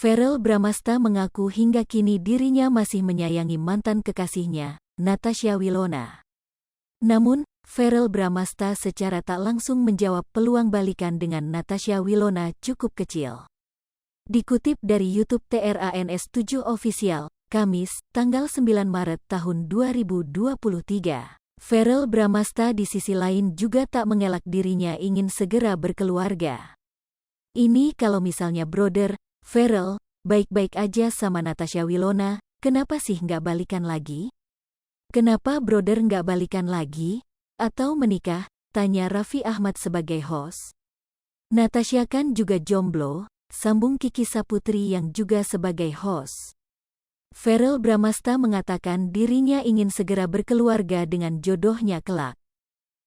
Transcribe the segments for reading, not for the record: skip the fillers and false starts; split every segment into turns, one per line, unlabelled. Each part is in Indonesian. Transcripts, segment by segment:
Verrell Bramasta mengaku hingga kini dirinya masih menyayangi mantan kekasihnya, Natasha Wilona. Namun, Verrell Bramasta secara tak langsung menjawab peluang balikan dengan Natasha Wilona cukup kecil. Dikutip dari YouTube TRANS7 Official, Kamis, tanggal 9 Maret tahun 2023. Verrell Bramasta di sisi lain juga tak mengelak dirinya ingin segera berkeluarga. Ini kalau misalnya brother, Verrell, baik-baik aja sama Natasha Wilona, kenapa sih nggak balikan lagi? Kenapa brother nggak balikan lagi? Atau menikah? Tanya Raffi Ahmad sebagai host. Natasha kan juga jomblo, sambung Kiki Saputri yang juga sebagai host. Verrell Bramasta mengatakan dirinya ingin segera berkeluarga dengan jodohnya kelak.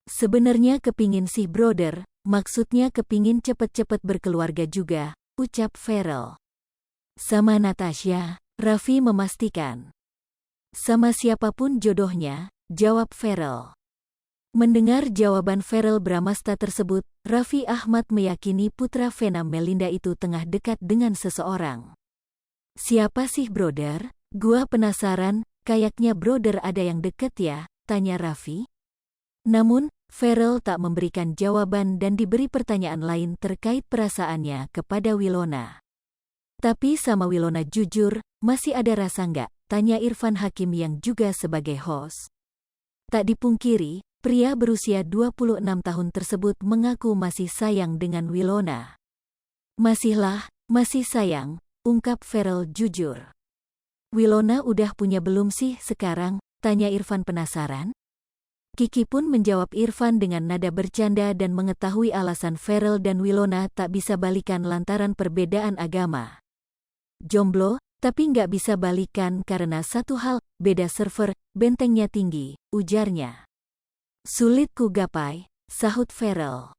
Sebenarnya kepingin sih brother, maksudnya kepingin cepet-cepet berkeluarga juga, ucap Verrell. Sama Natasha, Raffi memastikan. Sama siapapun jodohnya, jawab Verrell. Mendengar jawaban Verrell Bramasta tersebut, Raffi Ahmad meyakini putra Vena Melinda itu tengah dekat dengan seseorang. Siapa sih brother? Gua penasaran, kayaknya brother ada yang deket ya, tanya Raffi. Namun, Verrell tak memberikan jawaban dan diberi pertanyaan lain terkait perasaannya kepada Wilona. Tapi sama Wilona jujur, masih ada rasa nggak? Tanya Irfan Hakim yang juga sebagai host. Tak dipungkiri, pria berusia 26 tahun tersebut mengaku masih sayang dengan Wilona. Masihlah, masih sayang, ungkap Verrell jujur. Wilona udah punya belum sih sekarang? Tanya Irfan penasaran. Kiki pun menjawab Irfan dengan nada bercanda dan mengetahui alasan Verrell dan Wilona tak bisa balikan lantaran perbedaan agama. Jomblo, tapi nggak bisa balikan karena satu hal, beda server, bentengnya tinggi, ujarnya. Sulit ku gapai, sahut Verrell.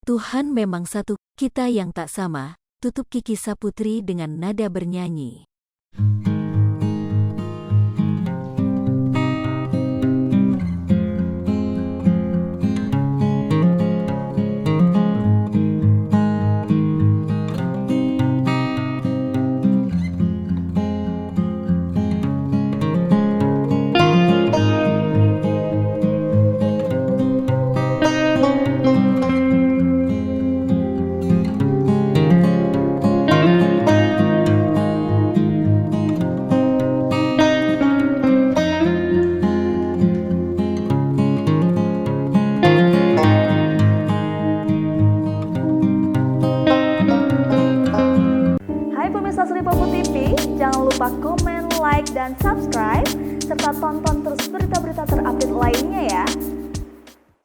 Tuhan memang satu, kita yang tak sama, tutup Kiki Saputri dengan nada bernyanyi.
Pemirsa Sri Popo TV, jangan lupa komen, like, dan subscribe, serta tonton terus berita-berita terupdate lainnya ya.